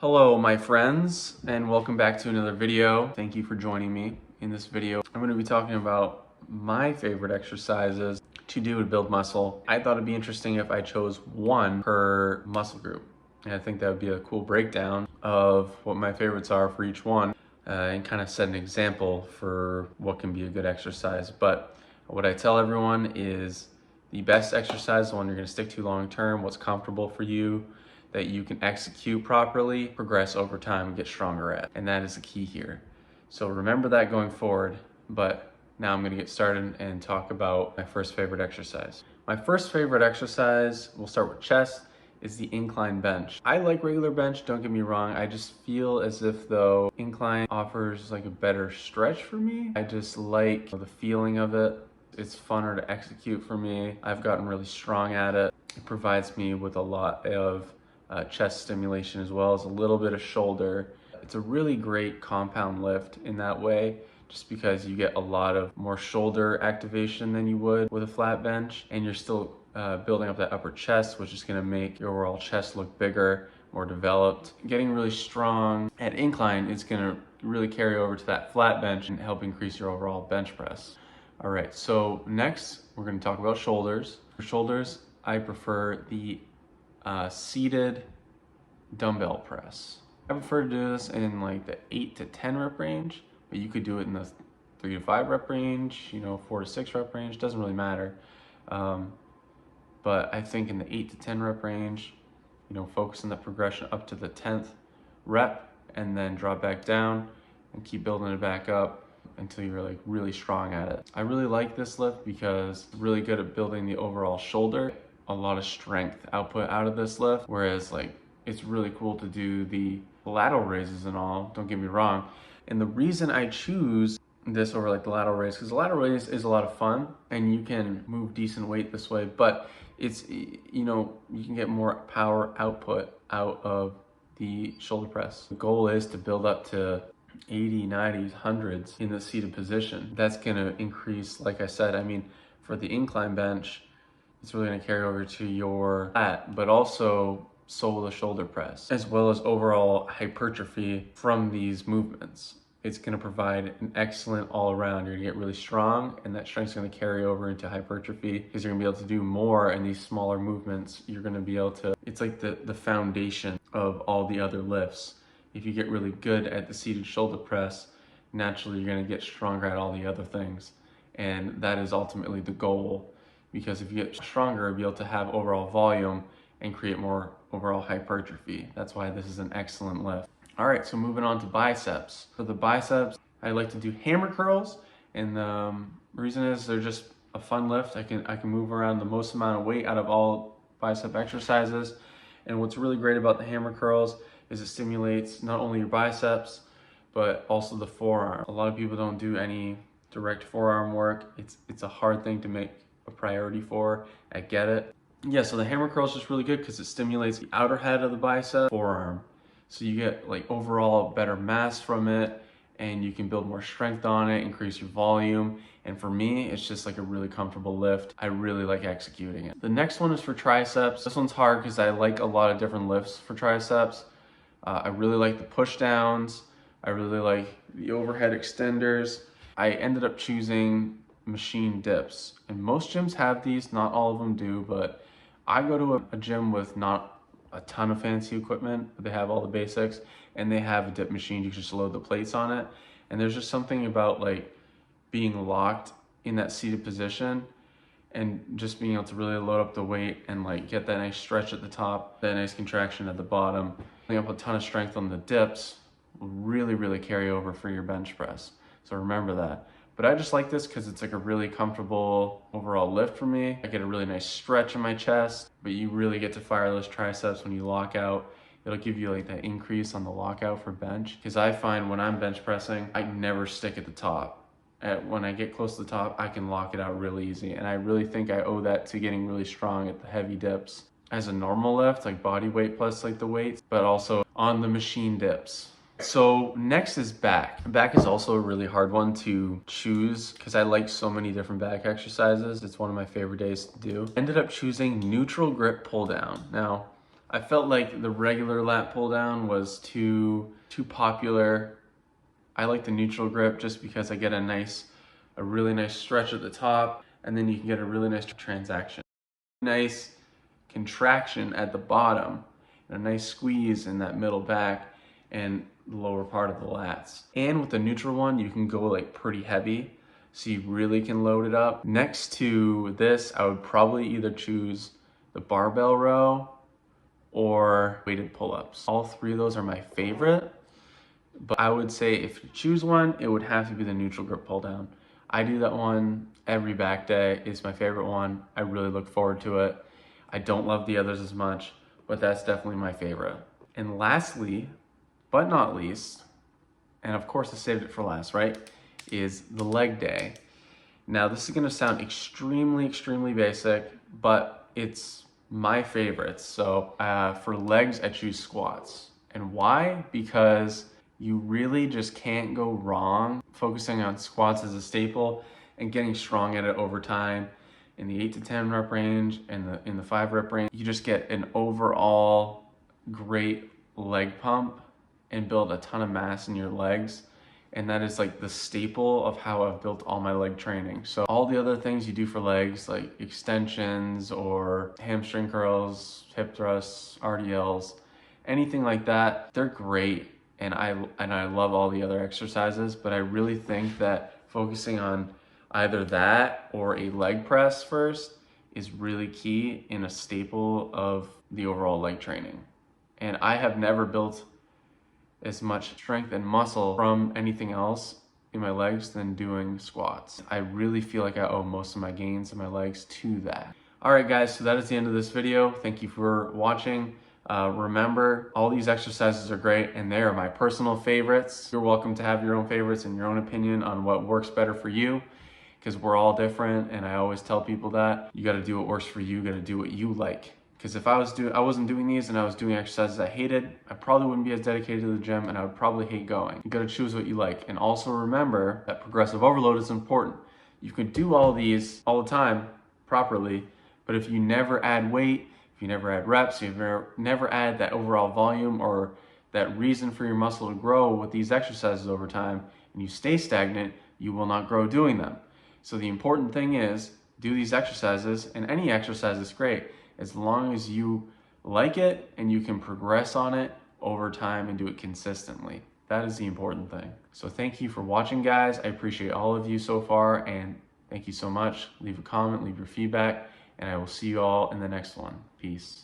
Hello my friends, and welcome back to another video. Thank you for joining me in this video. I'm going to be talking about my favorite exercises to do to build muscle. I thought it'd be interesting if I chose one per muscle group. And I think that would be a cool breakdown of what my favorites are for each one and kind of set an example for what can be a good exercise. But what I tell everyone is the best exercise, the one you're going to stick to long term, what's comfortable for you, that you can execute properly, progress over time, and get stronger at. And that is the key here. So remember that going forward, but now I'm gonna get started and talk about my first favorite exercise. My first favorite exercise, we'll start with chest, is the incline bench. I like regular bench, don't get me wrong. I just feel as if though incline offers like a better stretch for me. I just like the feeling of it. It's funner to execute for me. I've gotten really strong at it. It provides me with a lot of chest stimulation as well as a little bit of shoulder. It's a really great compound lift in that way, just because you get a lot of more shoulder activation than you would with a flat bench, and you're still building up that upper chest, which is going to make your overall chest look bigger, more developed. Getting really strong at incline is going to really carry over to that flat bench and help increase your overall bench press. All right, so next we're going to talk about shoulders. For shoulders, I prefer the seated dumbbell press. I prefer to do this in like the 8 to 10 rep range, but you could do it in the 3 to 5 rep range, 4 to 6 rep range, doesn't really matter. But I think in the 8 to 10 rep range, focus on the progression up to the 10th rep and then drop back down and keep building it back up until you're like really strong at it. I really like this lift because it's really good at building the overall shoulder. A lot of strength output out of this lift, whereas like it's really cool to do the lateral raises and all, don't get me wrong. And the reason I choose this over like the lateral raise, because the lateral raise is a lot of fun and you can move decent weight this way, but it's, you can get more power output out of the shoulder press. The goal is to build up to 80, 90s, 100s in the seated position. That's gonna increase, like I said, for the incline bench, it's really going to carry over to your lat, but also so will the shoulder press, as well as overall hypertrophy from these movements. It's going to provide an excellent all around. You're going to get really strong, and that strength is going to carry over into hypertrophy because you're going to be able to do more in these smaller movements. You're going to be able to, it's like the foundation of all the other lifts. If you get really good at the seated shoulder press, naturally you're going to get stronger at all the other things. And that is ultimately the goal. Because if you get stronger, you'll be able to have overall volume and create more overall hypertrophy. That's why this is an excellent lift. All right, so moving on to biceps. For the biceps, I like to do hammer curls, and the reason is they're just a fun lift. I can move around the most amount of weight out of all bicep exercises. And what's really great about the hammer curls is it stimulates not only your biceps, but also the forearm. A lot of people don't do any direct forearm work. It's a hard thing to make a priority for. I get it. Yeah, so the hammer curl is just really good because it stimulates the outer head of the bicep, forearm. So you get like overall better mass from it, and you can build more strength on it, increase your volume. And for me, it's just like a really comfortable lift. I really like executing it. The next one is for triceps. This one's hard because I like a lot of different lifts for triceps. I really like the push downs. I really like the overhead extenders. I ended up choosing machine dips, and most gyms have these, not all of them do, but I go to a gym with not a ton of fancy equipment, but they have all the basics, and they have a dip machine. You can just load the plates on it, and there's just something about like being locked in that seated position and just being able to really load up the weight and like get that nice stretch at the top, that nice contraction at the bottom. Building up a ton of strength on the dips will really carry over for your bench press, so remember that. But I just like this because it's like a really comfortable overall lift for me. I get a really nice stretch in my chest, but you really get to fire those triceps when you lock out. It'll give you like that increase on the lockout for bench. Because I find when I'm bench pressing, I never stick at the top. When I get close to the top, I can lock it out really easy. And I really think I owe that to getting really strong at the heavy dips. As a normal lift, like body weight plus like the weights, but also on the machine dips. So next is back. Back is also a really hard one to choose because I like so many different back exercises. It's one of my favorite days to do. Ended up choosing neutral grip pull down. Now, I felt like the regular lat pull down was too popular. I like the neutral grip just because I get a really nice stretch at the top, and then you can get a really nice transaction. Nice contraction at the bottom, and a nice squeeze in that middle back and the lower part of the lats. And with the neutral one, you can go like pretty heavy, so you really can load it up. Next to this, I would probably either choose the barbell row or weighted pull-ups. All three of those are my favorite, but I would say if you choose one, it would have to be the neutral grip pull down. I do that one every back day. It's my favorite one. I really look forward to it. I don't love the others as much, but that's definitely my favorite. And lastly, but not least, and of course I saved it for last, right, is the leg day. Now this is gonna sound extremely, extremely basic, but it's my favorite. So for legs, I choose squats. And why? Because you really just can't go wrong focusing on squats as a staple and getting strong at it over time. In the 8 to 10 rep range and in the 5 rep range, you just get an overall great leg pump and build a ton of mass in your legs. And that is like the staple of how I've built all my leg training. So all the other things you do for legs, like extensions or hamstring curls, hip thrusts, RDLs, anything like that, they're great. And I love all the other exercises, but I really think that focusing on either that or a leg press first is really key in a staple of the overall leg training. And I have never built as much strength and muscle from anything else in my legs than doing squats. I really feel like I owe most of my gains in my legs to that. All right, guys, so that is the end of this video. Thank you for watching. Remember, all these exercises are great and they are my personal favorites. You're welcome to have your own favorites and your own opinion on what works better for you, because we're all different. And I always tell people that you got to do what works for you. You got to do what you like. Because if I wasn't doing these and I was doing exercises I hated, I probably wouldn't be as dedicated to the gym and I would probably hate going. You got to choose what you like. And also remember that progressive overload is important. You can do all these all the time properly, but if you never add weight, if you never add reps, you never add that overall volume or that reason for your muscle to grow with these exercises over time, and you stay stagnant, you will not grow doing them. So the important thing is do these exercises, and any exercise is great as long as you like it and you can progress on it over time and do it consistently. That is the important thing. So thank you for watching, guys. I appreciate all of you so far, and thank you so much. Leave a comment, leave your feedback, and I will see you all in the next one. Peace.